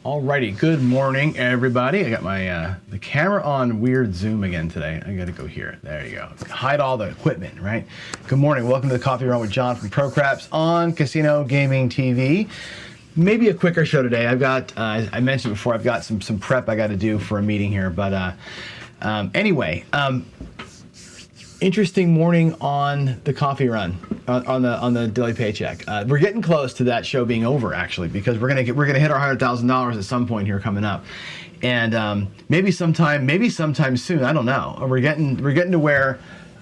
Alrighty, good morning, everybody. I got my the camera on weird zoom again today. I gotta go here. There you go. Hide all the equipment, right? Good morning. Welcome to the Coffee Run with John from Pro Craps on Casino Gaming TV. Maybe a quicker show today. I've got, I mentioned before, I've got some prep I got to do for a meeting here. But anyway, interesting morning on the Coffee Run. On the daily paycheck, we're getting close to that show being over actually, because we're gonna hit our $100,000 at some point here coming up, and maybe sometime soon. I don't know. We're getting to where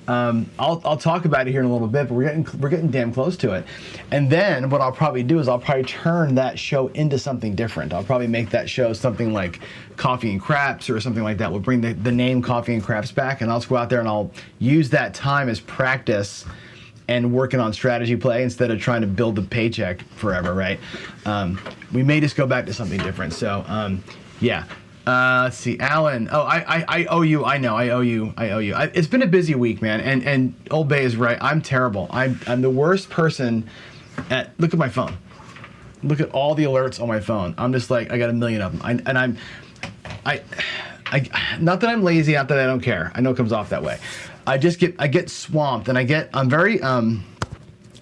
I'll talk about it here in a little bit, but we're getting damn close to it. And then what I'll probably do is I'll probably turn that show into something different. I'll probably make that show something like Coffee and Craps or something like that. We'll bring the name Coffee and Craps back, and I'll just go out there and I'll use that time as practice and working on strategy play instead of trying to build the paycheck forever, right? We may just go back to something different. So, yeah. Let's see, Alan. Oh, I owe you. I know, I owe you. It's been a busy week, man. And Old Bay is right. I'm terrible. I'm the worst person at. Look at my phone. Look at all the alerts on my phone. I'm just like, I got a million of them. I not that I'm lazy, not that I don't care. I know it comes off that way. I get swamped, and I'm very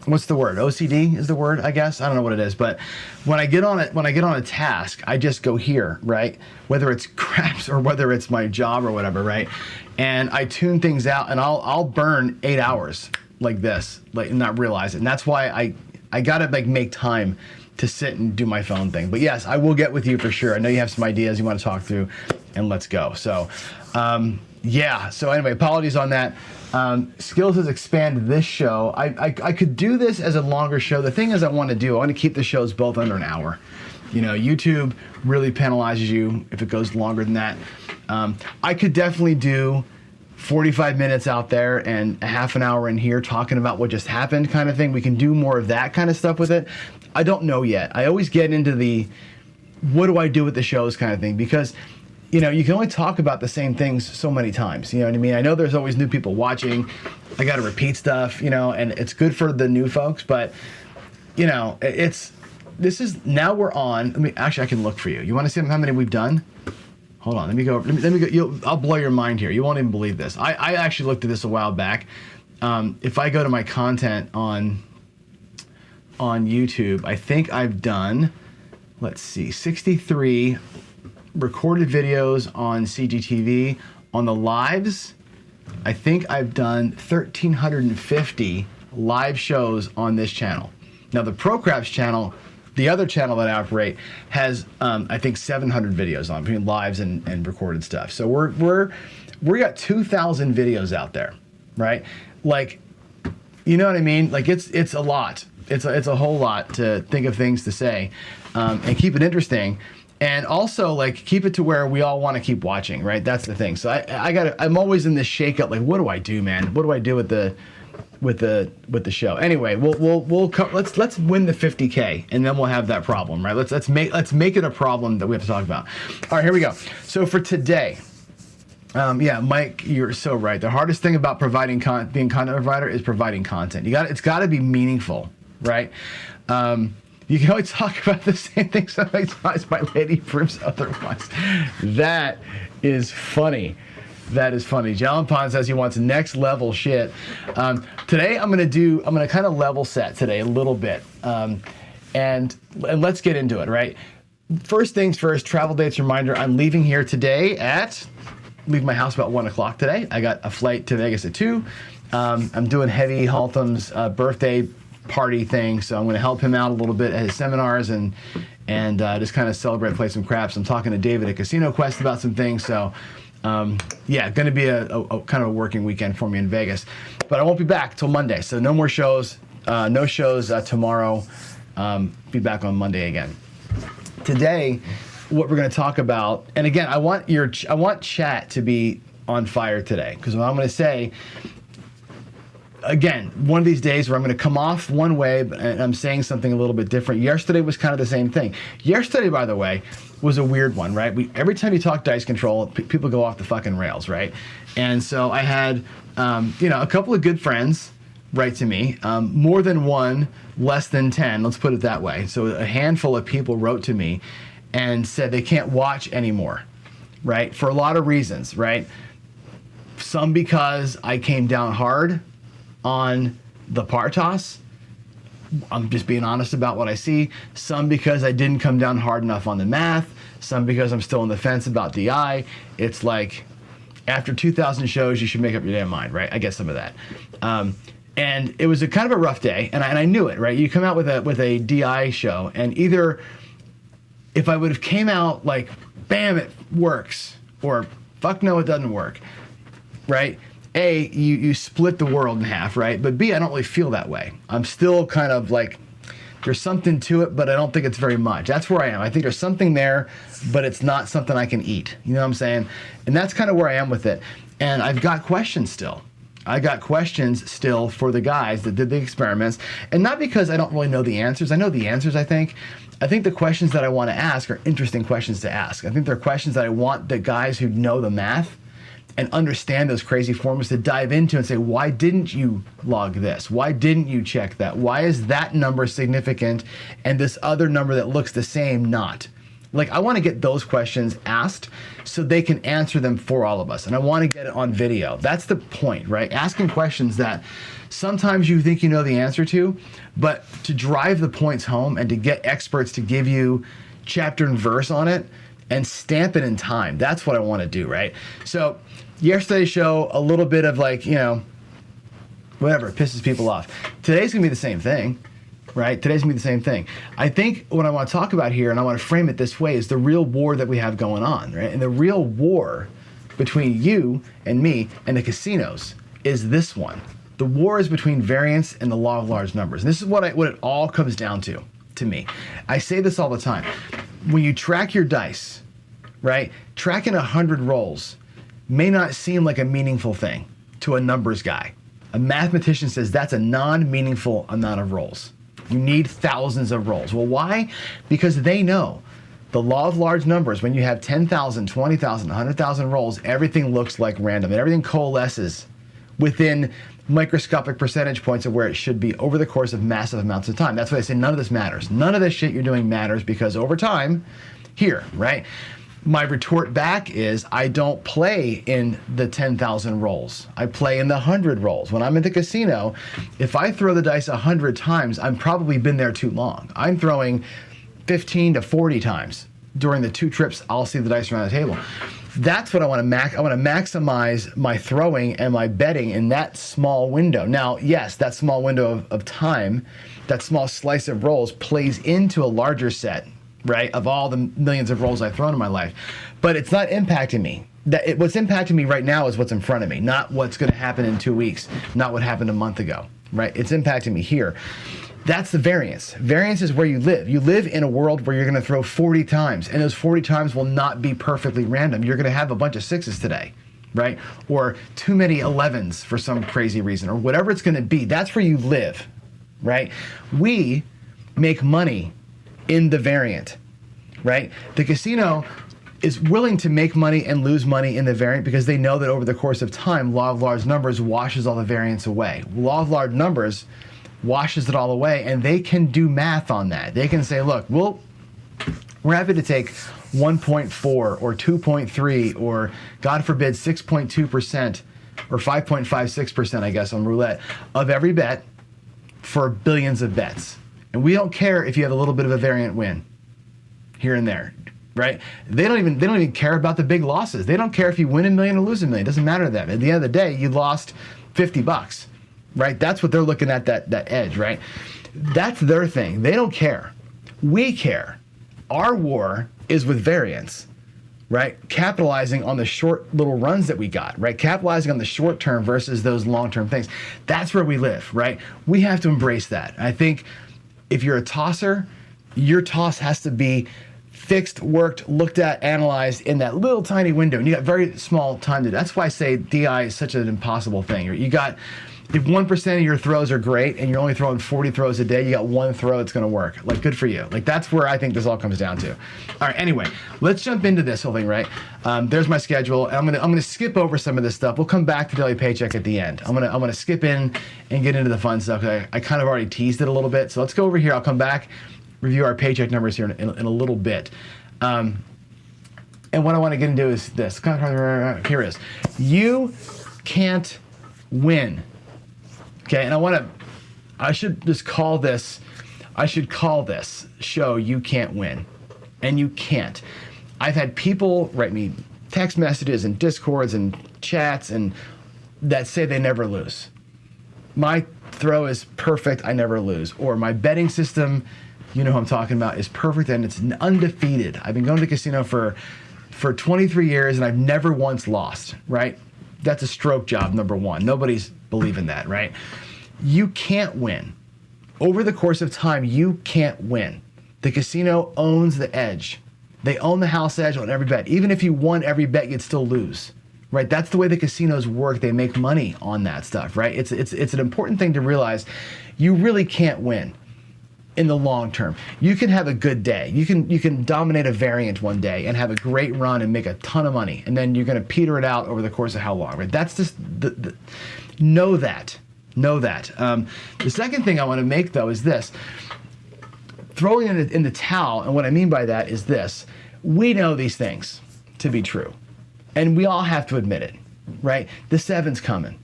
what's the word? OCD is the word, I guess. I don't know what it is, but when I get on a task, I just go here, right? Whether it's craps or whether it's my job or whatever, right? And I tune things out, and I'll burn 8 hours like this, like not realize it. And that's why I gotta like make time to sit and do my phone thing. But yes, I will get with you for sure. I know you have some ideas you want to talk through, and let's go. So. Yeah, so anyway, apologies on that. Skills has expanded this show. I could do this as a longer show. The thing is I want to keep the shows both under an hour. You know, YouTube really penalizes you if it goes longer than that. I could definitely do 45 minutes out there and a half an hour in here talking about what just happened kind of thing. We can do more of that kind of stuff with it. I don't know yet. I always get into the what do I do with the shows kind of thing, because you know, you can only talk about the same things so many times. You know what I mean? I know there's always new people watching. I got to repeat stuff, you know, and it's good for the new folks. But, you know, now we're on. I can look for you. You want to see how many we've done? Hold on. Let me go. I'll blow your mind here. You won't even believe this. I actually looked at this a while back. If I go to my content on YouTube, I think I've done, let's see, 63 recorded videos on CGTV. On the lives, I think I've done 1,350 live shows on this channel. Now the Pro Craps channel, the other channel that I operate, has I think 700 videos on between lives and recorded stuff. So we got 2,000 videos out there, right? Like, you know what I mean? Like it's a lot. It's a whole lot to think of things to say, and keep it interesting. And also, like, keep it to where we all want to keep watching, right? That's the thing. So I'm always in this shake-up, like, what do I do, man? What do I do with the show? Anyway, let's win the 50K, and then we'll have that problem, right? Let's make it a problem that we have to talk about. All right, here we go. So for today, yeah, Mike, you're so right. The hardest thing about being content provider is providing content. It's got to be meaningful, right? You can only talk about the same thing so many times. My lady proves otherwise. That is funny. That is funny. John Pond says he wants next level shit. Today I'm gonna kind of level set today a little bit, and let's get into it. Right. First things first. Travel dates reminder. I'm leaving here today leave my house about 1 o'clock today. I got a flight to Vegas at 2. I'm doing Heavy Haltham's birthday party thing, so I'm going to help him out a little bit at his seminars and just kind of celebrate, play some craps. I'm talking to David at Casino Quest about some things, so yeah, going to be a kind of a working weekend for me in Vegas, but I won't be back till Monday, so no more shows, no shows tomorrow. Be back on Monday again. Today, what we're going to talk about, and again, I want chat to be on fire today, because what I'm going to say. Again, one of these days where I'm going to come off one way, and I'm saying something a little bit different. Yesterday was kind of the same thing. Yesterday, by the way, was a weird one, right? Every time you talk dice control, people go off the fucking rails, right? And so I had, a couple of good friends write to me, more than one, less than 10, let's put it that way. So a handful of people wrote to me, and said they can't watch anymore, right? For a lot of reasons, right? Some because I came down hard on the par toss. I'm just being honest about what I see. Some because I didn't come down hard enough on the math. Some because I'm still on the fence about DI. It's like, after 2,000 shows, you should make up your damn mind, right? I get some of that. And it was a kind of a rough day, and I knew it, right? You come out with a DI show, and either if I would have came out like, bam, it works, or fuck no, it doesn't work, right? A, you split the world in half, right? But B, I don't really feel that way. I'm still kind of like, there's something to it, but I don't think it's very much. That's where I am. I think there's something there, but it's not something I can eat. You know what I'm saying? And that's kind of where I am with it. And I've got questions still. I got questions still for the guys that did the experiments. And not because I don't really know the answers. I know the answers, I think. I think the questions that I want to ask are interesting questions to ask. I think they're questions that I want the guys who know the math and understand those crazy formulas to dive into and say, why didn't you log this? Why didn't you check that? Why is that number significant and this other number that looks the same not? Like, I want to get those questions asked so they can answer them for all of us. And I want to get it on video. That's the point, right? Asking questions that sometimes you think you know the answer to, but to drive the points home and to get experts to give you chapter and verse on it and stamp it in time. That's what I want to do, right? So yesterday's show, a little bit of like, you know, whatever, it pisses people off. Today's gonna be the same thing, right? Today's gonna be the same thing. I think what I want to talk about here, and I want to frame it this way, is the real war that we have going on, right? And the real war between you and me and the casinos is this one. The war is between variance and the law of large numbers. And this is what it all comes down to me. I say this all the time. When you track your dice, right? Tracking 100 rolls may not seem like a meaningful thing to a numbers guy. A mathematician says that's a non-meaningful amount of rolls. You need thousands of rolls. Well, why? Because they know the law of large numbers, when you have 10,000, 20,000, 100,000 rolls, everything looks like random and everything coalesces within microscopic percentage points of where it should be over the course of massive amounts of time. That's why I say none of this matters. None of this shit you're doing matters, because over time, here, right? My retort back is I don't play in the 10,000 rolls. I play in the 100 rolls. When I'm at the casino, if I throw the dice 100 times, I've probably been there too long. I'm throwing 15 to 40 times during the 2 trips I'll see the dice around the table. That's what I want to I want to maximize my throwing and my betting in that small window. Now, yes, that small window of time, that small slice of rolls plays into a larger set, right, of all the millions of rolls I've thrown in my life. But it's not impacting me. What's impacting me right now is what's in front of me, not what's going to happen in 2 weeks, not what happened a month ago, right? It's impacting me here. That's the variance. Variance is where you live. You live in a world where you're going to throw 40 times, and those 40 times will not be perfectly random. You're going to have a bunch of 6s today, right? Or too many 11s for some crazy reason, or whatever it's going to be. That's where you live, right? We make money in the variant, right? The casino is willing to make money and lose money in the variant because they know that over the course of time, law of large numbers washes all the variance away. Law of large numbers washes it all away, and they can do math on that. They can say, look, we're happy to take 1.4 or 2.3 or, God forbid, 6.2% or 5.56%, I guess, on roulette of every bet for billions of bets. And we don't care if you have a little bit of a variant win here and there, right? They don't even care about the big losses. They don't care if you win $1 million or lose $1 million. It doesn't matter to them. At the end of the day, you lost $50. Right? That's what they're looking at, that edge, right? That's their thing. They don't care. We care. Our war is with variance, right? Capitalizing on the short little runs that we got, right? Capitalizing on the short term versus those long-term things. That's where we live, right? We have to embrace that. I think if you're a tosser, your toss has to be fixed, worked, looked at, analyzed in that little tiny window. And you got very small time to do. That's why I say DI is such an impossible thing. You got, if 1% of your throws are great and you're only throwing 40 throws a day, you got 1 throw that's going to work. Like, good for you. Like, that's where I think this all comes down to. All right, anyway, let's jump into this whole thing, right? There's my schedule. And I'm gonna skip over some of this stuff. We'll come back to daily paycheck at the end. I'm gonna skip in and get into the fun stuff. I kind of already teased it a little bit. So let's go over here. I'll come back, review our paycheck numbers here in a little bit. And what I want to get into is this. Here it is. You can't win. Okay, and I should call this show You Can't Win. And you can't. I've had people write me text messages and discords and chats and that say they never lose. My throw is perfect, I never lose. Or my betting system, you know who I'm talking about, is perfect and it's undefeated. I've been going to the casino for 23 years and I've never once lost, right? That's a stroke job, number one. Nobody's believing that, right? You can't win. Over the course of time, you can't win. The casino owns the edge. They own the house edge on every bet. Even if you won every bet, you'd still lose, right? That's the way the casinos work. They make money on that stuff, right? It's an important thing to realize. You really can't win in the long term. You can have a good day. You can dominate a variant one day and have a great run and make a ton of money, and then you're going to peter it out over the course of how long, right? That's just know that. Know that. The second thing I want to make though is this. Throwing in the towel, and what I mean by that is this. We know these things to be true, and we all have to admit it, right? The 7's coming.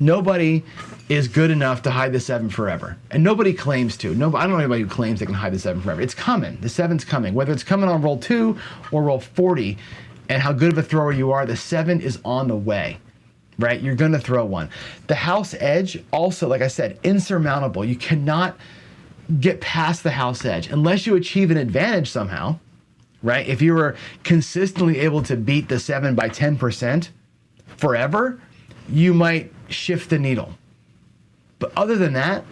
Nobody is good enough to hide the 7 forever, and nobody claims to. I don't know anybody who claims they can hide the 7 forever. It's coming. The 7's coming. Whether it's coming on roll 2 or roll 40, and how good of a thrower you are, the 7 is on the way. Right? You're going to throw one. The house edge, also, like I said, insurmountable. You cannot get past the house edge unless you achieve an advantage somehow, right? If you were consistently able to beat the 7 by 10% forever, you might shift the needle. But other than that,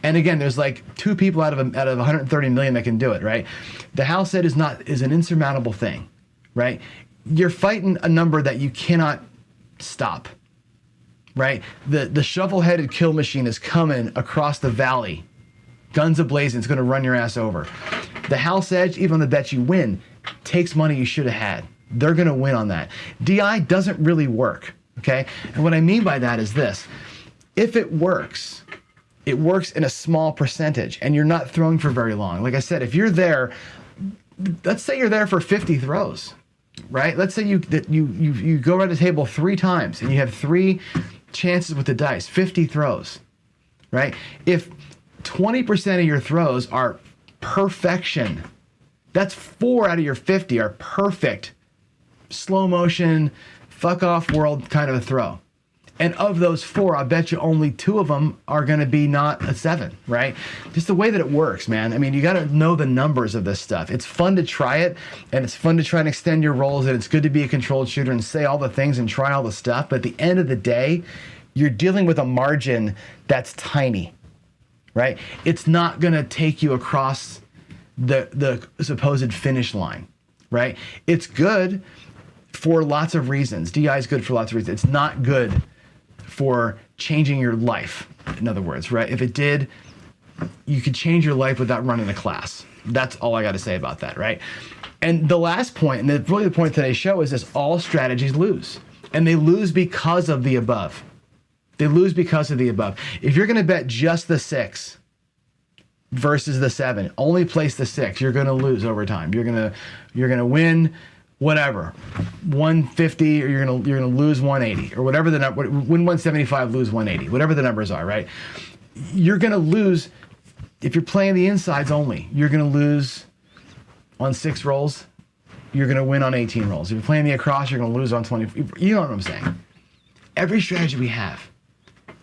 and again, there's like 2 people out of 130 million that can do it, right? The house edge is an insurmountable thing, right? You're fighting a number that you cannot stop. Right? The shovel-headed kill machine is coming across the valley. Guns a-blazing. It's going to run your ass over. The house edge, even on the bet you win, takes money you should have had. They're going to win on that. DI doesn't really work. Okay? And what I mean by that is this. If it works in a small percentage, and you're not throwing for very long. Like I said, if you're there, let's say you're there for 50 throws. Right? Let's say you go around the table 3 times, and you have 3 chances with the dice, 50 throws, right? If 20% of your throws are perfection, that's 4 out of your 50 are perfect, slow motion, fuck off world kind of a throw. And of those 4, I bet you only 2 of them are going to be not a 7, right? Just the way that it works, man. I mean, you got to know the numbers of this stuff. It's fun to try it, and it's fun to try and extend your rolls, and it's good to be a controlled shooter and say all the things and try all the stuff. But at the end of the day, you're dealing with a margin that's tiny, right? It's not going to take you across the supposed finish line, right? It's good for lots of reasons. DI is good for lots of reasons. It's not good for changing your life, in other words, right? If it did, you could change your life without running a class. That's all I got to say about that, right? And the last point, and really the point of today's show, is this: all strategies lose. And they lose because of the above. They lose because of the above. If you're going to bet just the 6 versus the 7, only place the 6, you're going to lose over time. You're going to win whatever, 150, or you're gonna lose 180, or whatever the number. Win 175, lose 180, whatever the numbers are, right? You're gonna lose if you're playing the insides only. You're gonna lose on 6 rolls. You're gonna win on 18 rolls. If you're playing the across, you're gonna lose on 20. You know what I'm saying? Every strategy we have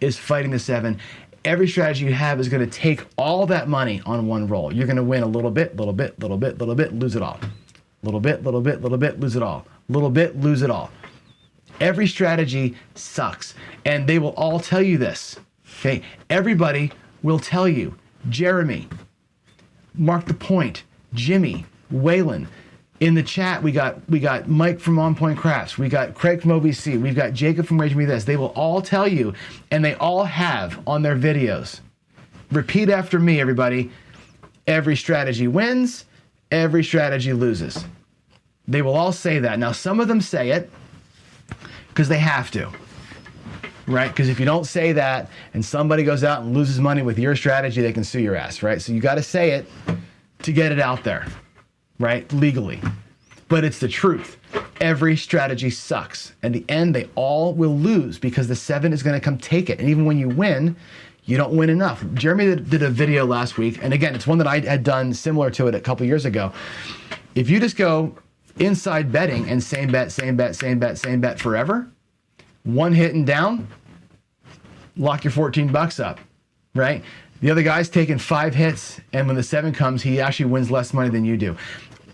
is fighting the 7. Every strategy you have is gonna take all that money on one roll. You're gonna win a little bit, lose it all. Little bit, lose it all. Little bit, lose it all. Every strategy sucks. And they will all tell you this. Okay? Everybody will tell you. Jeremy, Mark the Point, Jimmy, Waylon. In the chat, we got Mike from On Point Crafts. We got Craig from OVC. We've got Jacob from Rage Me This. They will all tell you, and they all have on their videos. Repeat after me, everybody. Every strategy wins. Every strategy loses. They will all say that. Now, some of them say it because they have to, right? Because if you don't say that and somebody goes out and loses money with your strategy, they can sue your ass, right? So you got to say it to get it out there, right? Legally. but it's the truth. Every strategy sucks. In the end, they all will lose because the 7 is going to come take it. And even when you win, you don't win enough. Jeremy did a video last week, and again, it's one that I had done similar to it a couple years ago. If you just go inside betting and same bet, same bet, same bet, same bet forever, one hit and down, lock your $14 up, right? The other guy's taking 5 hits, and when the 7 comes, he actually wins less money than you do.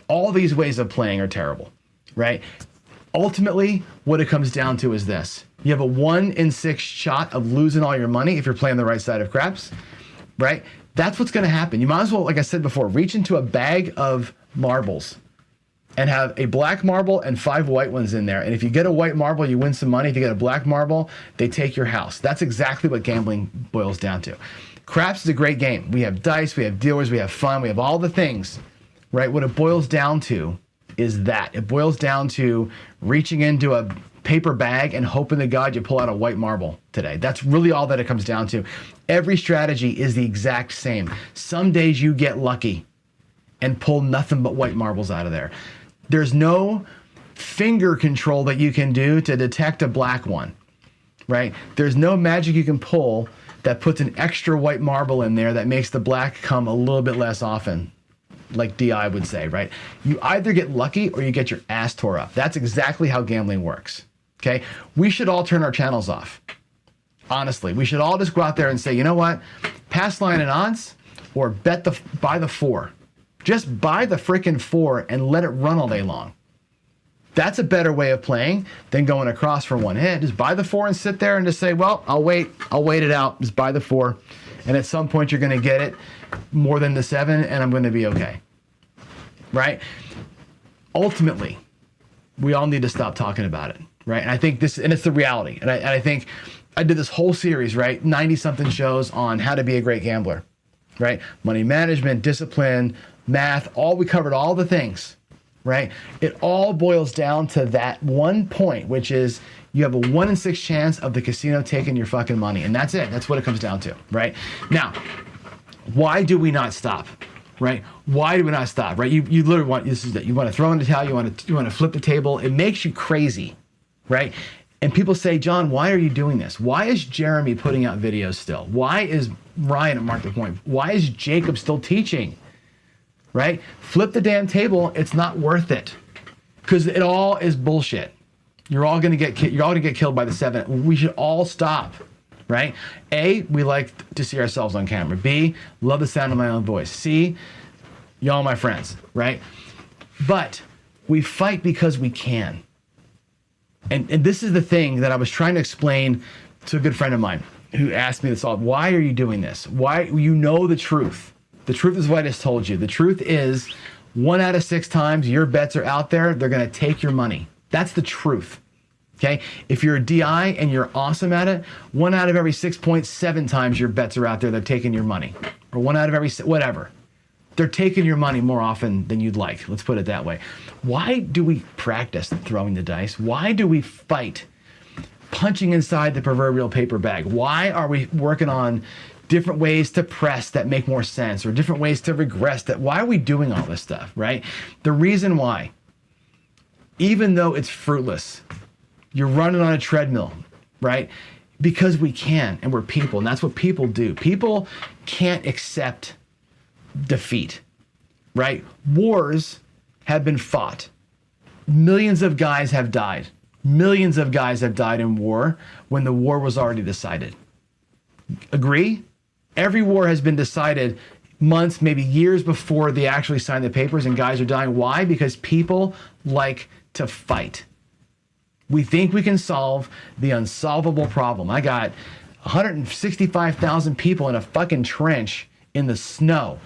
All these ways of playing are terrible, right? Ultimately, what it comes down to is this. You have a 1 in 6 shot of losing all your money if you're playing the right side of craps, right? That's what's going to happen. You might as well, like I said before, reach into a bag of marbles and have a black marble and 5 white ones in there. And if you get a white marble, you win some money. If you get a black marble, they take your house. That's exactly what gambling boils down to. Craps is a great game. We have dice, we have dealers, we have fun, we have all the things, right? What it boils down to is that. It boils down to reaching into a paper bag and hoping to God you pull out a white marble today. That's really all that it comes down to. Every strategy is the exact same. Some days you get lucky and pull nothing but white marbles out of there. There's no finger control that you can do to detect a black one, right? There's no magic you can pull that puts an extra white marble in there that makes the black come a little bit less often, like DI would say, right? You either get lucky or you get your ass tore up. That's exactly how gambling works, okay? We should all turn our channels off. Honestly, we should all just go out there and say, you know what? Pass line and odds, or buy the 4. Just buy the freaking 4 and let it run all day long. That's a better way of playing than going across for one hit. Just buy the 4 and sit there and just say, well, I'll wait it out. Just buy the 4. And at some point you're going to get it more than the 7 and I'm going to be okay. Right? Ultimately, we all need to stop talking about it. Right? And I think this, and it's the reality. And I think I did this whole series, right? 90 something shows on how to be a great gambler. Right? Money management, discipline, math, we covered all the things. Right? It all boils down to that one point, which is you have a 1 in 6 chance of the casino taking your fucking money. And that's it. That's what it comes down to. Right? Now, why do we not stop? Right? Why do we not stop? Right? You literally want, you want to throw in the towel, you want to flip the table. It makes you crazy. Right? And people say, John, why are you doing this? Why is Jeremy putting out videos still? Why is Ryan at Mark the Point? Why is Jacob still teaching? Right? Flip the damn table. It's not worth it because it all is bullshit. You're all gonna get killed by the 7. We should all stop. Right? A, we like to see ourselves on camera. B, love the sound of my own voice. C, y'all my friends. Right? But we fight because we can. And this is the thing that I was trying to explain to a good friend of mine who asked me this all. Why are you doing this? Why? You know the truth. The truth is what I just told you. The truth is 1 out of 6 times your bets are out there, they're going to take your money. That's the truth. Okay? If you're a DI and you're awesome at it, 1 out of every 6.7 times your bets are out there, they're taking your money. Or 1 out of every, whatever. They're taking your money more often than you'd like. Let's put it that way. Why do we practice throwing the dice? Why do we fight punching inside the proverbial paper bag? Why are we working on different ways to press that make more sense or different ways to regress that? Why are we doing all this stuff, right? The reason why, even though it's fruitless, you're running on a treadmill, right? Because we can, and we're people, and that's what people do. People can't accept defeat, right? Wars have been fought. Millions of guys have died. Millions of guys have died in war when the war was already decided. Agree? Every war has been decided months, maybe years before they actually sign the papers and guys are dying. Why? Because people like to fight. We think we can solve the unsolvable problem. I got 165,000 people in a fucking trench in the snow.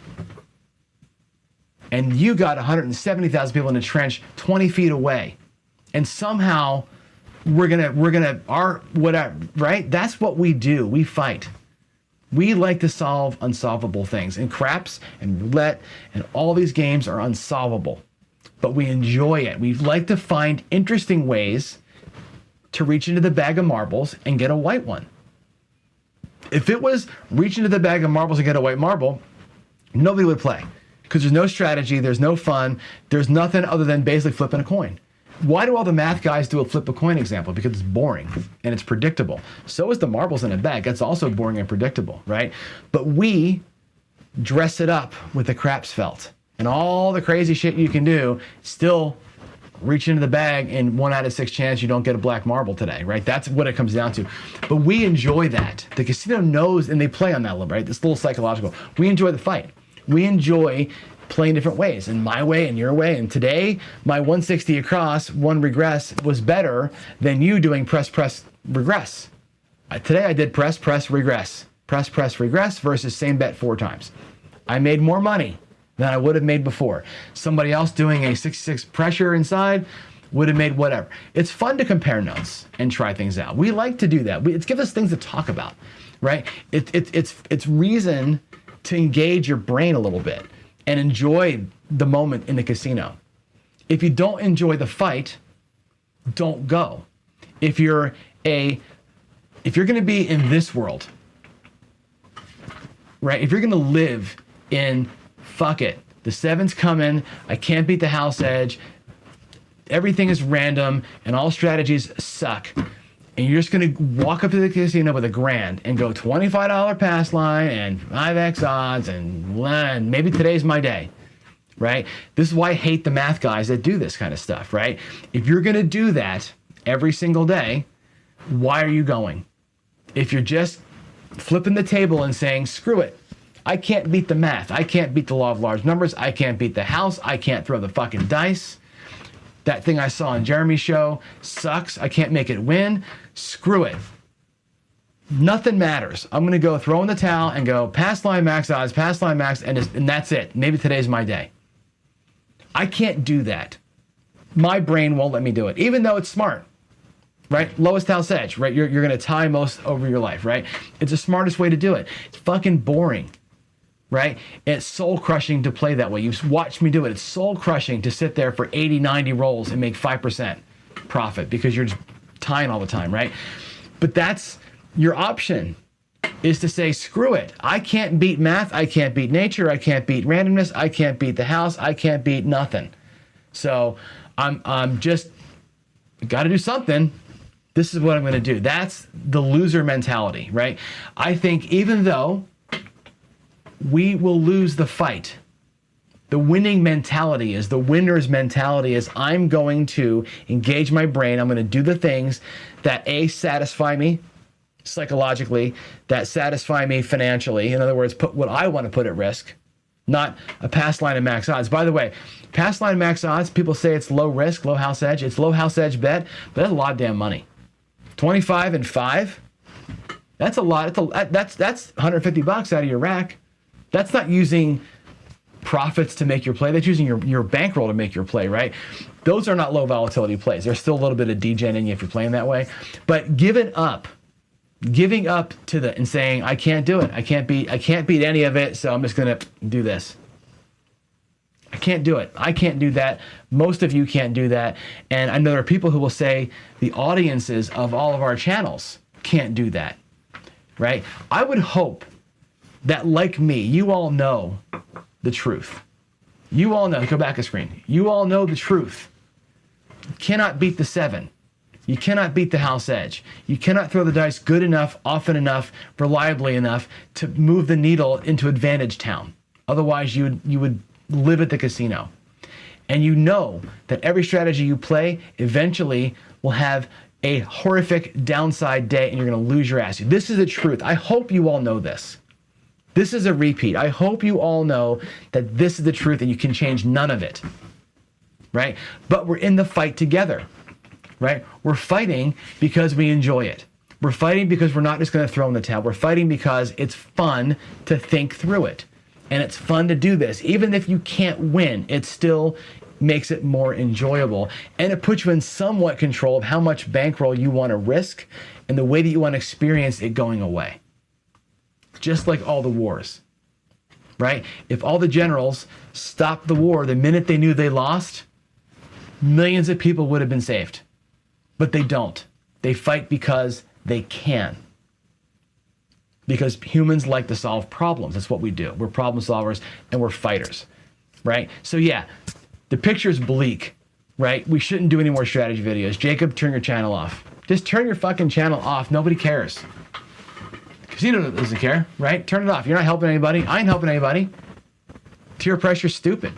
And you got 170,000 people in a trench 20 feet away. And somehow we're gonna whatever, right? That's what we do. We fight. We like to solve unsolvable things, and craps and roulette and all these games are unsolvable, but we enjoy it. We like to find interesting ways to reach into the bag of marbles and get a white one. If it was reach into the bag of marbles and get a white marble, nobody would play because there's no strategy, there's no fun, there's nothing other than basically flipping a coin. Why do all the math guys do a flip a coin example? Because it's boring and it's predictable. So is the marbles in a bag. That's also boring and predictable, right? But we dress it up with the craps felt and all the crazy shit you can do, still reach into the bag, and 1 out of 6 chance you don't get a black marble today, right? That's what it comes down to. But we enjoy that. The casino knows, and they play on that a little, right? It's a little psychological. We enjoy the fight. We enjoy playing different ways, and my way and your way. And today, my 160 across, 1 regress was better than you doing press, regress. Today I did press, regress. Press, regress versus same bet 4 times. I made more money than I would have made before. Somebody else doing a 66 pressure inside would have made whatever. It's fun to compare notes and try things out. We like to do that. It gives us things to talk about, right? It's reason to engage your brain a little bit and enjoy the moment in the casino. If you don't enjoy the fight, don't go. If you're gonna be in this world, right? If you're gonna live in fuck it, the 7's coming, I can't beat the house edge, everything is random, and all strategies suck, and you're just gonna walk up to the casino with $1,000 and go $25 pass line and 5x odds and maybe today's my day, right? This is why I hate the math guys that do this kind of stuff, right? If you're gonna do that every single day, why are you going? If you're just flipping the table and saying, screw it, I can't beat the math, I can't beat the law of large numbers, I can't beat the house, I can't throw the fucking dice, that thing I saw on Jeremy's show sucks, I can't make it win, screw it. Nothing matters. I'm gonna go throw in the towel and go pass line max odds, pass line max, and that's it. Maybe today's my day. I can't do that. My brain won't let me do it, even though it's smart, right? Lowest house edge, right? You're gonna tie most over your life, right? It's the smartest way to do it. It's fucking boring, right? It's soul crushing to play that way. You've watched me do it. It's soul crushing to sit there for 80, 90 rolls and make 5% profit because you're just tying all the time, right? But that's your option, is to say, screw it. I can't beat math. I can't beat nature. I can't beat randomness. I can't beat the house. I can't beat nothing. So I'm just got to do something. This is what I'm going to do. That's the loser mentality, right? I think even though we will lose the fight, the winning mentality is, the winner's mentality is, I'm going to engage my brain. I'm going to do the things that satisfy me psychologically, that satisfy me financially. In other words, put what I want to put at risk, not a pass line and max odds. By the way, pass line max odds, people say it's low risk, low house edge. It's low house edge bet, but that's a lot of damn money. 25 and 5, that's a lot. That's $150 out of your rack. That's not using profits to make your play. That's using your bankroll to make your play, right? Those are not low volatility plays. There's still a little bit of degen in you if you're playing that way. But giving up to and saying, I can't do it. I can't beat any of it, so I'm just gonna do this. I can't do it. I can't do that. Most of you can't do that. And I know there are people who will say the audiences of all of our channels can't do that, right? I would hope that, like me, you all know the truth. You all know, go back a screen. You all know the truth. You cannot beat the 7. You cannot beat the house edge. You cannot throw the dice good enough, often enough, reliably enough to move the needle into advantage town. Otherwise, you would live at the casino. And you know that every strategy you play eventually will have a horrific downside day and you're gonna lose your ass. This is the truth. I hope you all know this. This is a repeat. I hope you all know that this is the truth and you can change none of it, right? But we're in the fight together, right? We're fighting because we enjoy it. We're fighting because we're not just gonna throw in the towel. We're fighting because it's fun to think through it. And it's fun to do this. Even if you can't win, it still makes it more enjoyable. And it puts you in somewhat control of how much bankroll you wanna risk and the way that you wanna experience it going away. Just like all the wars, right? If all the generals stopped the war the minute they knew they lost, millions of people would have been saved. But they don't. They fight because they can. Because humans like to solve problems. That's what we do. We're problem solvers and we're fighters. right? So yeah, the picture is bleak, right? We shouldn't do any more strategy videos. Jacob, turn your channel off. Just turn your fucking channel off. Nobody cares. Casino doesn't care, right? Turn it off. You're not helping anybody. I ain't helping anybody. Tier pressure's stupid.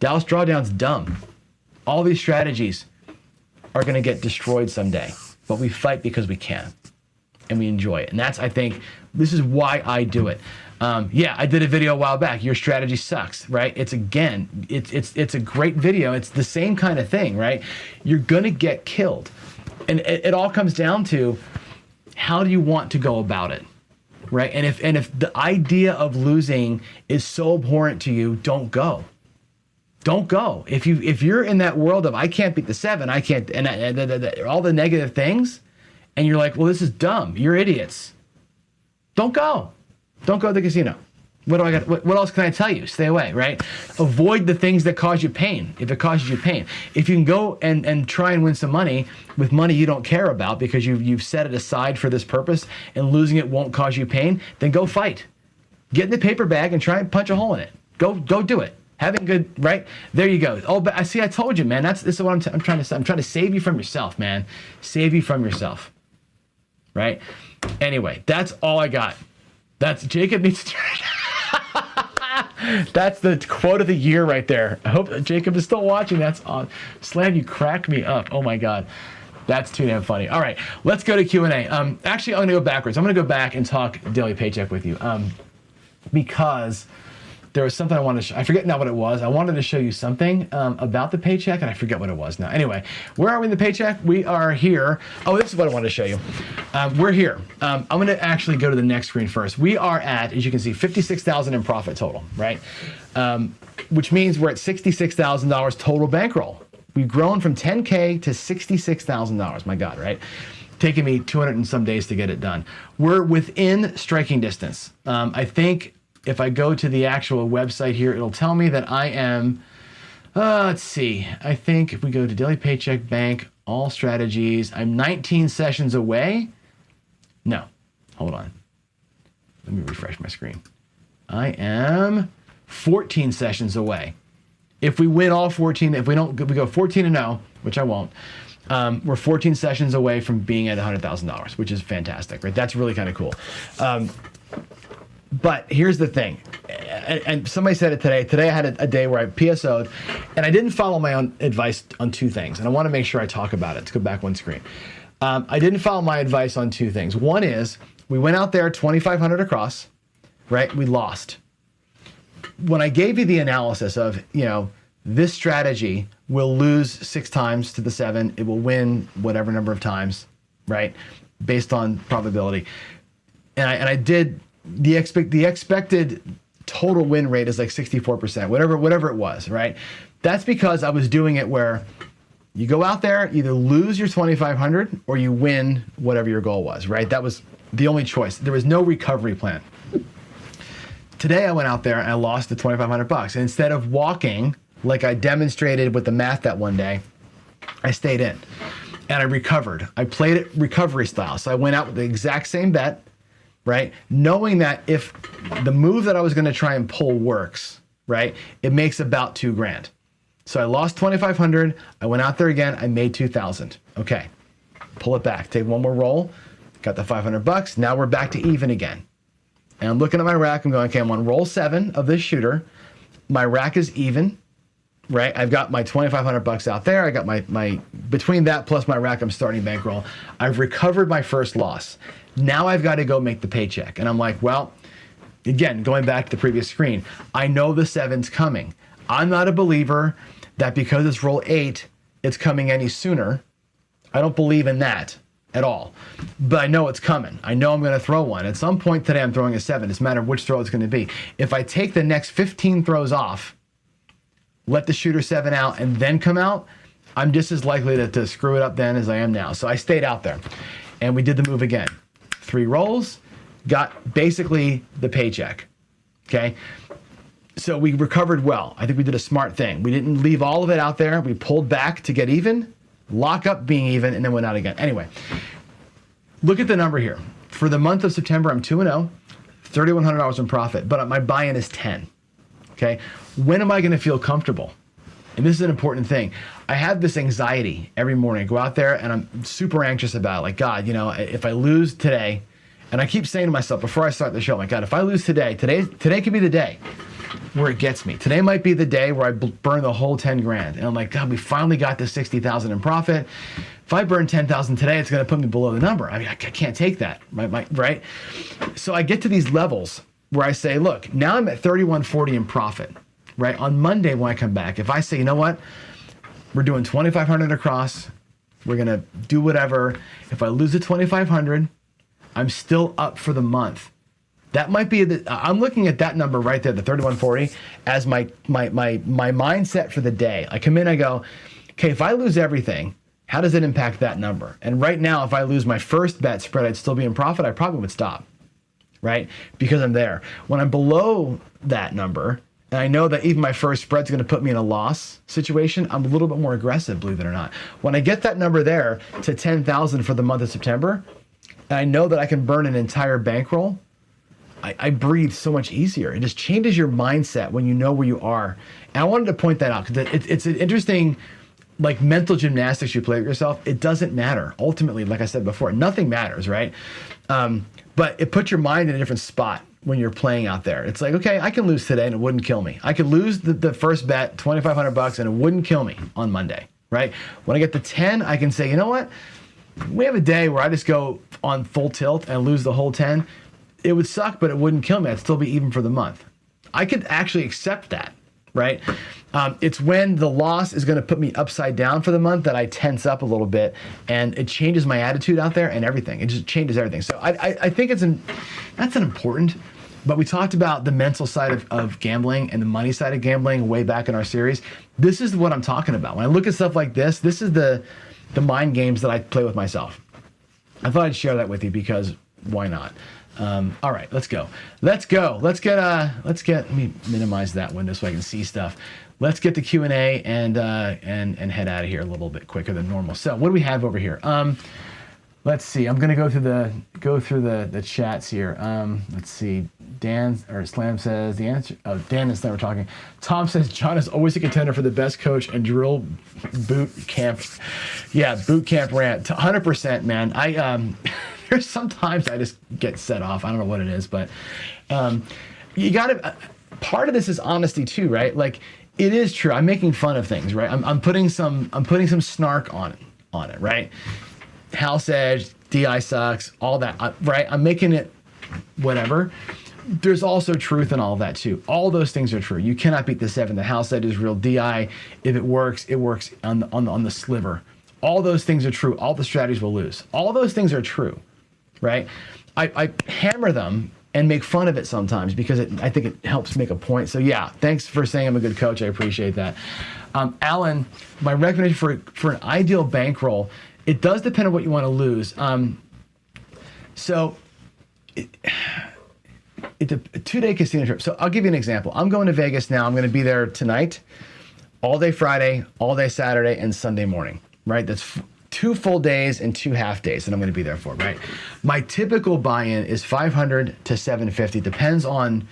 Dallas Drawdown's dumb. All these strategies are going to get destroyed someday, but we fight because we can, and we enjoy it. And that's, I think, this is why I do it. Yeah, I did a video a while back. Your strategy sucks, right? It's a great video. It's the same kind of thing, right? You're going to get killed, and it all comes down to how do you want to go about it, right? And if the idea of losing is so abhorrent to you, don't go. Don't go. If you're in that world of I can't beat the 7, I can't, and all the negative things, and you're like, well, this is dumb. You're idiots. Don't go. Don't go to the casino. What do I got? What else can I tell you? Stay away, right? Avoid the things that cause you pain. If it causes you pain, if you can go and try and win some money with money you don't care about because you've set it aside for this purpose, and losing it won't cause you pain, then go fight. Get in the paper bag and try and punch a hole in it. Go do it. Having good, right? There you go. Oh, but I see. I told you, man. This is what I'm trying to say. I'm trying to save you from yourself, man. Save you from yourself, right? Anyway, that's all I got. That's Jacob needs to turn. That's the quote of the year right there. I hope Jacob is still watching. That's on. Slam, you crack me up. Oh my God. That's too damn funny. All right, let's go to Q&A. Actually, I'm gonna go backwards. I'm gonna go back and talk daily paycheck with you because there was something I wanted to show. I forget now what it was. I wanted to show you something about the paycheck, and I forget what it was now. Anyway, where are we in the paycheck? We are here. Oh, this is what I wanted to show you. We're here. I'm going to actually go to the next screen first. We are at, as you can see, $56,000 in profit total, right? Which means we're at $66,000 total bankroll. We've grown from $10K to $66,000. My God, right? Taking me 200 and some days to get it done. We're within striking distance. I think if I go to the actual website here, it'll tell me that I am, let's see, I think if we go to Daily Paycheck Bank, all strategies, I'm 19 sessions away. No, hold on. Let me refresh my screen. I am 14 sessions away. If we win all 14, if we go 14-0, which I won't, we're 14 sessions away from being at $100,000, which is fantastic, right? That's really kind of cool. But here's the thing, and somebody said it today. Today I had a day where I PSO'd, and I didn't follow my own advice on two things, and I want to make sure I talk about it. Let's go back one screen. I didn't follow my advice on two things. One is, we went out there 2,500 across, right? We lost. When I gave you the analysis of, this strategy will lose 6 times to the 7, it will win whatever number of times, right? Based on probability. And I did, the expected total win rate is like 64%, whatever it was, right? That's because I was doing it where you go out there, either lose your 2,500 or you win whatever your goal was, right? That was the only choice. There was no recovery plan. Today I went out there and I lost the 2,500 bucks. And instead of walking, like I demonstrated with the math that one day, I stayed in and I recovered. I played it recovery style. So I went out with the exact same bet, right? Knowing that if the move that I was going to try and pull works, right, it makes about $2,000. So I lost 2,500. I went out there again. I made 2,000. Okay, pull it back. Take one more roll. Got the 500 bucks. Now we're back to even again. And I'm looking at my rack. I'm going, okay, I'm on roll 7 of this shooter. My rack is even, right? I've got my 2,500 bucks out there. I got my between that plus my rack, I'm starting bankroll. I've recovered my first loss. Now I've got to go make the paycheck. And I'm like, well, again, going back to the previous screen, I know the 7's coming. I'm not a believer that because it's roll 8, it's coming any sooner. I don't believe in that at all. But I know it's coming. I know I'm going to throw one. At some point today, I'm throwing a 7. It's a matter of which throw it's going to be. If I take the next 15 throws off, let the shooter 7 out, and then come out, I'm just as likely to screw it up then as I am now. So I stayed out there. And we did the move again. 3 rolls, got basically the paycheck, okay? So we recovered well. I think we did a smart thing. We didn't leave all of it out there. We pulled back to get even, lock up being even, and then went out again. Anyway, look at the number here. For the month of September, I'm 2-0, $3,100 in profit, but my buy-in is 10. Okay. When am I going to feel comfortable? And this is an important thing. I have this anxiety every morning. I go out there and I'm super anxious about it. Like, God, you know, if I lose today, and I keep saying to myself before I start the show, my God, if I lose today could be the day where it gets me. Today might be the day where I burn the whole 10 grand. And I'm like, God, we finally got this 60,000 in profit. If I burn 10,000 today, it's going to put me below the number. I mean, I can't take that, right? So I get to these levels where I say, look, now I'm at 3140 in profit, right? On Monday when I come back, if I say, you know what, we're doing 2,500 across, we're going to do whatever. If I lose the 2,500, I'm still up for the month. That might be I'm looking at that number right there, the 3140, as my mindset for the day. I come in, I go, okay, if I lose everything, how does it impact that number? And right now, if I lose my first bet spread, I'd still be in profit. I probably would stop, right? Because I'm there. When I'm below that number, and I know that even my first spread's going to put me in a loss situation, I'm a little bit more aggressive, believe it or not. When I get that number there to 10,000 for the month of September, and I know that I can burn an entire bankroll, I breathe so much easier. It just changes your mindset when you know where you are. And I wanted to point that out because it's an interesting, like, mental gymnastics you play with yourself. It doesn't matter. Ultimately, like I said before, nothing matters, right? But it puts your mind in a different spot when you're playing out there. It's like, okay, I can lose today and it wouldn't kill me. I could lose the first bet, $2,500, and it wouldn't kill me on Monday, right? When I get to 10, I can say, you know what? We have a day where I just go on full tilt and lose the whole 10. It would suck, but it wouldn't kill me. I'd still be even for the month. I could actually accept that, right? It's when the loss is going to put me upside down for the month that I tense up a little bit, and it changes my attitude out there and everything. It just changes everything. So I think that's an important. But we talked about the mental side of gambling and the money side of gambling way back in our series. This is what I'm talking about. When I look at stuff like this, this is the mind games that I play with myself. I thought I'd share that with you because why not? All right, let's go. Let me minimize that window so I can see stuff. Let's get the Q&A and head out of here a little bit quicker than normal. So what do we have over here? Let's see. I'm going to go through the chats here. Let's see. Slam says the answer. Oh, Dan and Slam are talking. Tom says John is always a contender for the best coach and drill boot camp. Yeah, boot camp rant. 100%, man. There's sometimes I just get set off. I don't know what it is, but you got to. Part of this is honesty too, right? Like, it is true. I'm making fun of things, right? I'm putting some snark on it, right? House edge, DI sucks, all that, right? I'm making it whatever. There's also truth in all of that too. All those things are true. You cannot beat the 7. The house edge is real. DI, if it works on the sliver. All those things are true. All the strategies will lose. All those things are true, right? I hammer them and make fun of it sometimes because I think it helps make a point. So yeah, thanks for saying I'm a good coach. I appreciate that. Alan, my recommendation for an ideal bankroll, it does depend on what you want to lose. It's a 2-day casino trip. So I'll give you an example. I'm going to Vegas now. I'm going to be there tonight, all day Friday, all day Saturday, and Sunday morning, right? That's 2 full days and 2 half days that I'm going to be there for, right? My typical buy-in is $500 to $750. Depends on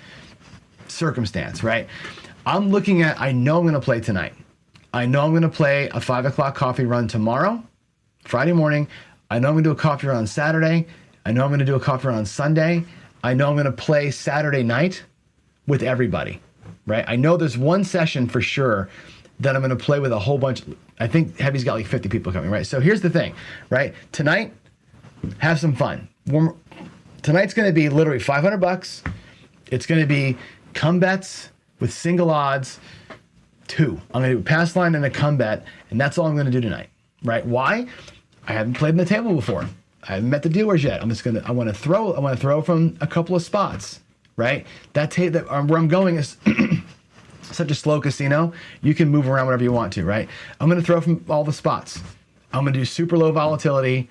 circumstance, right? I'm looking at, I know I'm going to play tonight. I know I'm going to play a 5 o'clock coffee run tomorrow, Friday morning. I know I'm going to do a coffee run on Saturday. I know I'm going to do a coffee run on Sunday. I know I'm going to play Saturday night with everybody, right? I know there's one session for sure that I'm going to play with a whole bunch. I think Heavy's got like 50 people coming, right? So here's the thing, right? Tonight, have some fun. Tonight's going to be literally $500. It's going to be come bets with single odds, 2. I'm going to do a pass line and a come bet, and that's all I'm going to do tonight, right? Why? I haven't played in the table before. I haven't met the dealers yet. I want to throw from a couple of spots, right? Where I'm going is such a slow casino. You can move around whenever you want to, right? I'm going to throw from all the spots. I'm going to do super low volatility.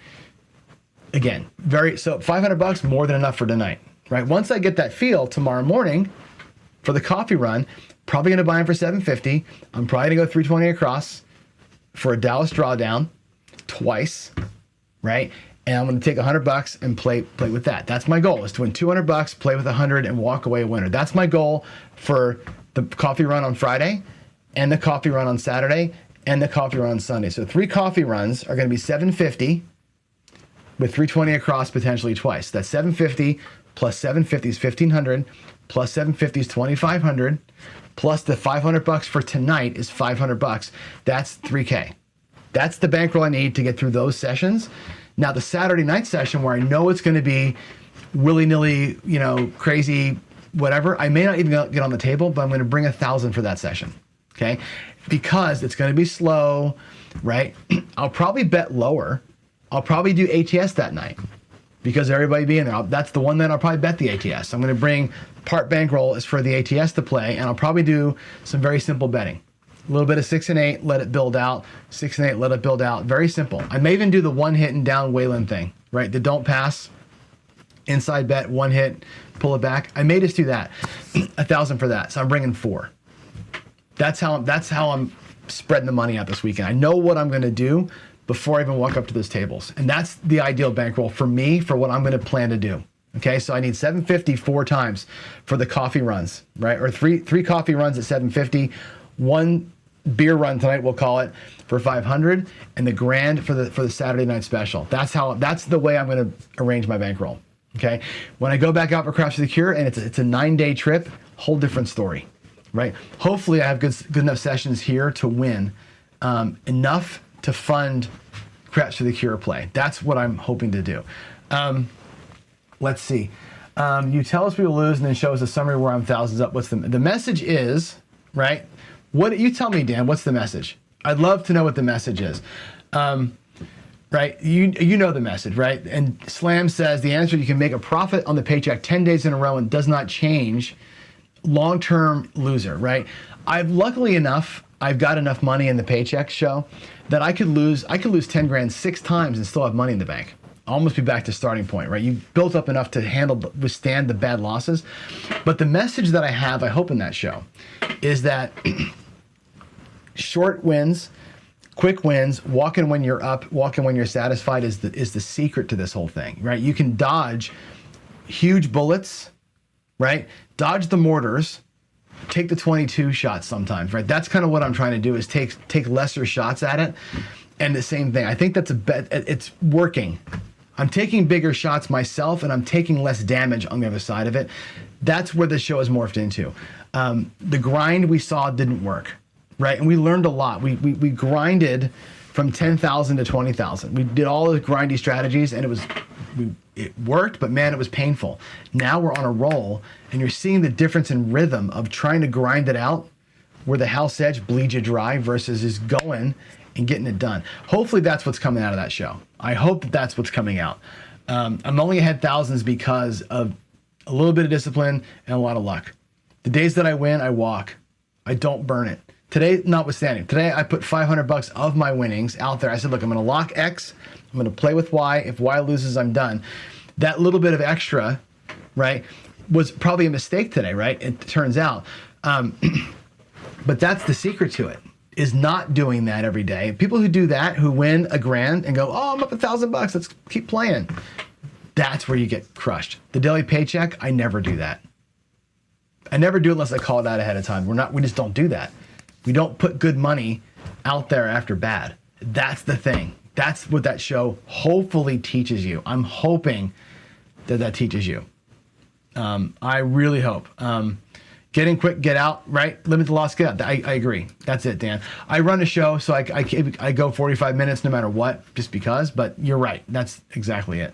Again, so $500, more than enough for tonight, right? Once I get that feel tomorrow morning for the coffee run, probably going to buy them for $750. I'm probably going to go 320 across for a Dallas drawdown twice, right? And I'm going to take $100 and play with that. That's my goal, is to win $200, play with 100, and walk away a winner. That's my goal for the coffee run on Friday, and the coffee run on Saturday, and the coffee run on Sunday. So 3 coffee runs are going to be $750 with $320 across potentially twice. That's $750 plus $750 is $1,500 plus $750 is $2,500 plus the $500 for tonight is $500. That's $3K. That's the bankroll I need to get through those sessions. Now the Saturday night session where I know it's going to be willy-nilly, crazy, whatever, I may not even get on the table, but I'm going to bring 1,000 for that session, okay? Because it's going to be slow, right? I'll probably bet lower. I'll probably do ATS that night because everybody being there. That's the one that I'll probably bet the ATS. I'm going to bring part bankroll is for the ATS to play, and I'll probably do some very simple betting. A little bit of 6 and 8, let it build out. 6 and 8, let it build out. Very simple. I may even do the one hit and down Wayland thing, right? The don't pass, inside bet, one hit, pull it back. I may just do that. 1,000 for that. So I'm bringing 4. That's how I'm spreading the money out this weekend. I know what I'm going to do before I even walk up to those tables. And that's the ideal bankroll for me for what I'm going to plan to do. Okay, so I need 750 4 times for the coffee runs, right? Or three coffee runs at 750, 1 beer run tonight, we'll call it, for 500, and the grand for the Saturday night special. That's the way I'm going to arrange my bankroll. Okay, when I go back out for Craft to the Cure and it's a 9-day trip, whole different story, right? Hopefully I have good enough sessions here to win enough to fund Craft to the Cure play. That's what I'm hoping to do. Let's see. You tell us we will lose and then show us a summary where I'm thousands up. What's the message is, right? What you tell me, Dan, what's the message? I'd love to know what the message is. Right? You know the message, right? And Slam says the answer, you can make a profit on the paycheck 10 days in a row and does not change. Long-term loser, right? Luckily enough, I've got enough money in the paycheck show that I could lose 10 grand 6 times and still have money in the bank. Almost be back to starting point, right? You built up enough to withstand the bad losses. But the message that I have, I hope in that show, is that short wins, quick wins, walking when you're up, walking when you're satisfied is the secret to this whole thing, right? You can dodge huge bullets, right? Dodge the mortars, take the 22 shots sometimes, right? That's kind of what I'm trying to do is take lesser shots at it. And the same thing, I think that's it's working. I'm taking bigger shots myself and I'm taking less damage on the other side of it. That's where the show has morphed into. The grind we saw didn't work, right? And we learned a lot. We grinded from 10,000 to 20,000. We did all the grindy strategies and it worked, but man, it was painful. Now we're on a roll and you're seeing the difference in rhythm of trying to grind it out where the house edge bleeds you dry versus just going and getting it done. Hopefully that's what's coming out of that show. I hope that that's what's coming out. I'm only ahead thousands because of a little bit of discipline and a lot of luck. The days that I win, I walk. I don't burn it. Today, notwithstanding, today I put $500 of my winnings out there. I said, look, I'm going to lock X. I'm going to play with Y. If Y loses, I'm done. That little bit of extra, right, was probably a mistake today, right? It turns out. But that's the secret to it, is not doing that every day. People who do that, who win a grand and go, oh, I'm up $1,000, let's keep playing. That's where you get crushed. The daily paycheck, I never do that. I never do it unless I call it out ahead of time. We just don't do that. We don't put good money out there after bad. That's the thing. That's what that show hopefully teaches you. I'm hoping that teaches you. I really hope. Get in quick, get out, right? Limit the loss, get out. I agree. That's it, Dan. I run a show, so I go 45 minutes no matter what, just because, but you're right. That's exactly it.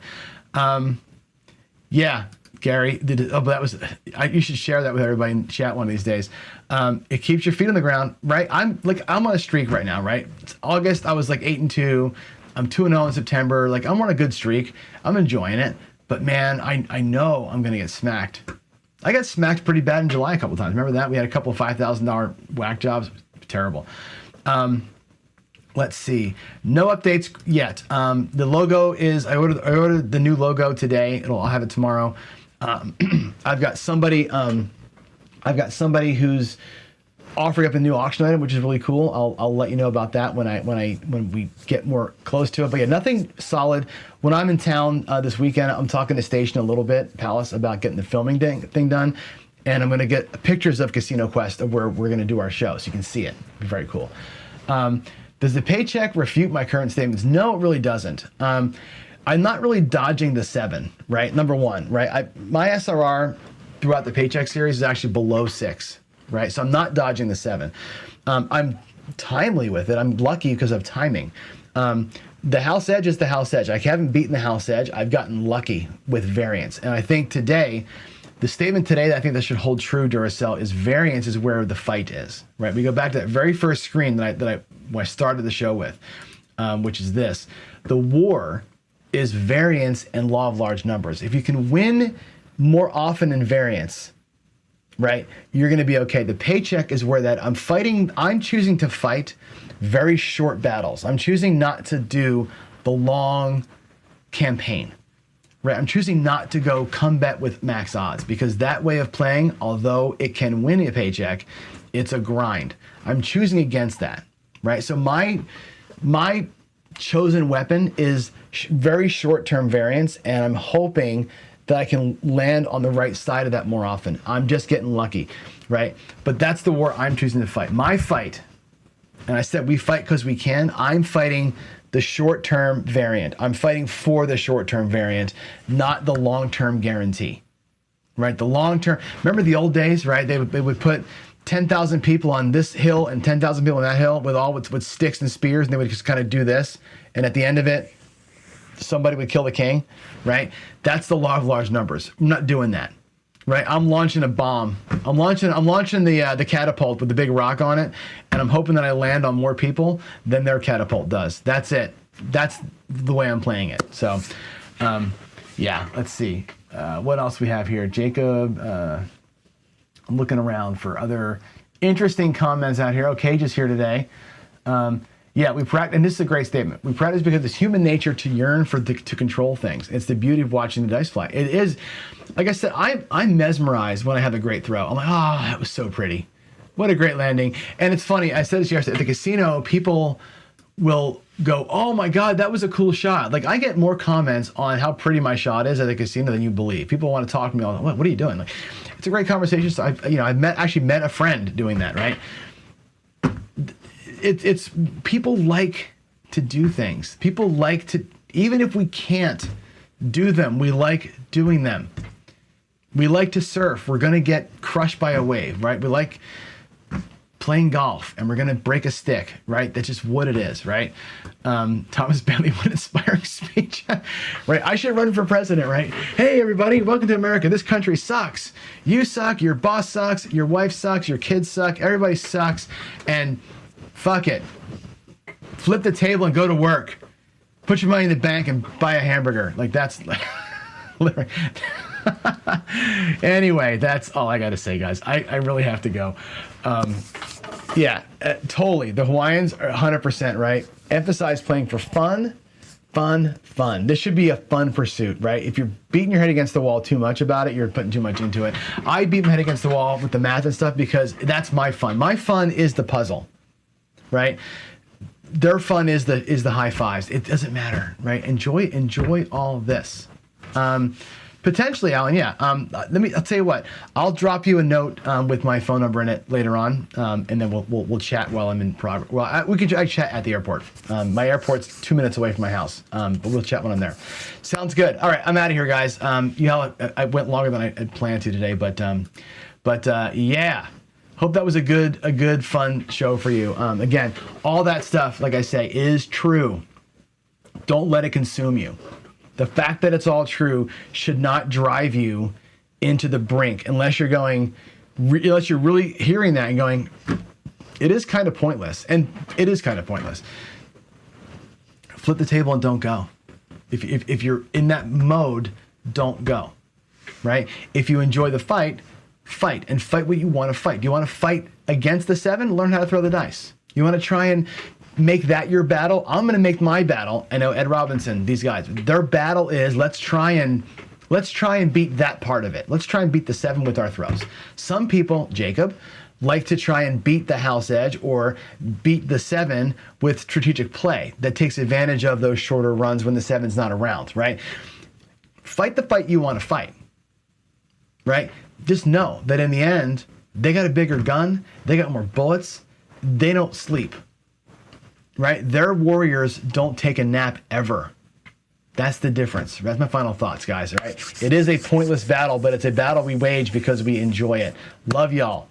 Yeah, Gary, you should share that with everybody in chat one of these days. It keeps your feet on the ground, right? I'm on a streak right now, right? It's August, I was like 8-2. I'm 2-0 in September. Like, I'm on a good streak. I'm enjoying it. But man, I know I'm going to get smacked. I got smacked pretty bad in July a couple times. Remember that? We had a couple of $5,000 whack jobs. Terrible. Let's see. No updates yet. The logo is, I ordered the new logo today. I'll have it tomorrow. I've got somebody who's offering up a new auction item, which is really cool. I'll let you know about that when we get more close to it. But yeah, nothing solid. When I'm in town this weekend, I'm talking to Station a little bit, Palace, about getting the filming thing done. and I'm going to get pictures of Casino Quest of where we're going to do our show, so you can see it. It'll be very cool. Does the paycheck refute my current statements? No, it really doesn't. I'm not really dodging the 7, right? Number one, right? My SRR throughout the paycheck series is actually below 6, right? So I'm not dodging the 7. I'm timely with it. I'm lucky because of timing. The house edge is the house edge. I haven't beaten the house edge. I've gotten lucky with variance. And I think today, the statement today that I think that should hold true, Duracell, is variance is where the fight is, right? We go back to that very first screen when I started the show with, which is this. The war is variance and law of large numbers. If you can win more often in variance, right, you're going to be okay. The paycheck is where that I'm choosing to fight very short battles. I'm choosing not to do the long campaign, right? I'm choosing not to go combat with max odds, because that way of playing, although it can win a paycheck, it's a grind. I'm choosing against that, right? So my chosen weapon is very short-term variance, and I'm hoping that I can land on the right side of that more often. I'm just getting lucky, right? But that's the war I'm choosing to fight. My fight, and I said we fight because we can, I'm fighting the short-term variant. I'm fighting for the short-term variant, not the long-term guarantee, right? The long-term, remember the old days, right? They would put 10,000 people on this hill and 10,000 people on that hill with sticks and spears, and they would just kind of do this. And at the end of it, somebody would kill the king, right? That's the law of large numbers. I'm not doing that, right? I'm launching a bomb. I'm launching the catapult with the big rock on it, and I'm hoping that I land on more people than their catapult does. That's it. That's the way I'm playing it. So, yeah, let's see. What else we have here? Jacob, I'm looking around for other interesting comments out here. Okay, just here today. Yeah, we practice, and this is a great statement. We practice because it's human nature to yearn to control things. It's the beauty of watching the dice fly. It is, like I said, I'm mesmerized when I have a great throw. I'm like, oh, that was so pretty. What a great landing. And it's funny, I said this yesterday, at the casino, people will go, oh my God, that was a cool shot. Like, I get more comments on how pretty my shot is at the casino than you believe. People want to talk to me all, what are you doing? Like, it's a great conversation. So I've actually met a friend doing that, right? It's people like to do things. People like to, even if we can't do them, we like doing them. We like to surf. We're going to get crushed by a wave, right? We like playing golf, and we're going to break a stick, right? That's just what it is, right? Thomas Bailey, what inspiring speech, right? I should run for president, right? Hey, everybody, welcome to America. This country sucks. You suck. Your boss sucks. Your wife sucks. Your kids suck. Everybody sucks. And fuck it. Flip the table and go to work. Put your money in the bank and buy a hamburger. Like, that's anyway, that's all I got to say, guys. I really have to go. Yeah, totally. The Hawaiians are 100% right. Emphasize playing for fun. This should be a fun pursuit, right? If you're beating your head against the wall too much about it, you're putting too much into it. I beat my head against the wall with the math and stuff because that's my fun. My fun is the puzzle, right? Their fun is the high fives. It doesn't matter, right? Enjoy all this. Potentially, Alan, yeah. I'll tell you what. I'll drop you a note with my phone number in it later on, and then we'll chat while I'm in progress. Well, I chat at the airport. My airport's 2 minutes away from my house, but we'll chat when I'm there. Sounds good. All right, I'm out of here, guys. I went longer than I had planned to today, but yeah. Hope that was a good, fun show for you. Again, all that stuff, like I say, is true. Don't let it consume you. The fact that it's all true should not drive you into the brink unless you're really hearing that and going, it is kind of pointless. And it is kind of pointless. Flip the table and don't go. If you're in that mode, don't go, right? If you enjoy the fight and fight what you want to fight. Do you want to fight against the 7? Learn how to throw the dice. You want to try and make that your battle? I'm going to make my battle. I know Ed Robinson, these guys, their battle is let's try and beat that part of it. Let's try and beat the 7 with our throws. Some people, Jacob, like to try and beat the house edge or beat the 7 with strategic play that takes advantage of those shorter runs when the 7's not around, right? Fight the fight you want to fight, right? just know that in the end, they got a bigger gun, they got more bullets, they don't sleep, right? Their warriors don't take a nap ever. That's the difference. That's my final thoughts, guys, all right? It is a pointless battle, but it's a battle we wage because we enjoy it. Love y'all.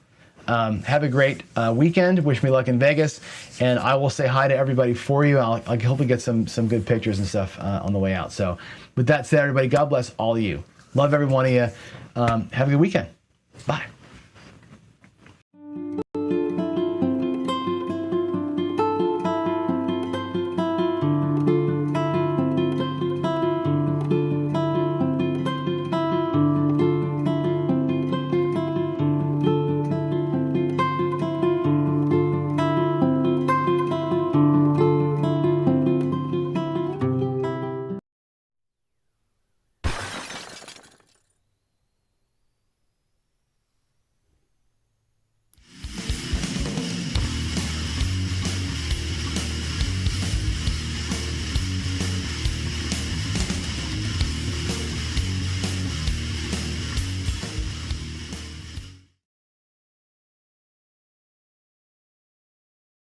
Have a great weekend. Wish me luck in Vegas. And I will say hi to everybody for you. I'll hopefully get some good pictures and stuff on the way out. So with that said, everybody, God bless all of you. Love every one of you. Have a good weekend. Bye.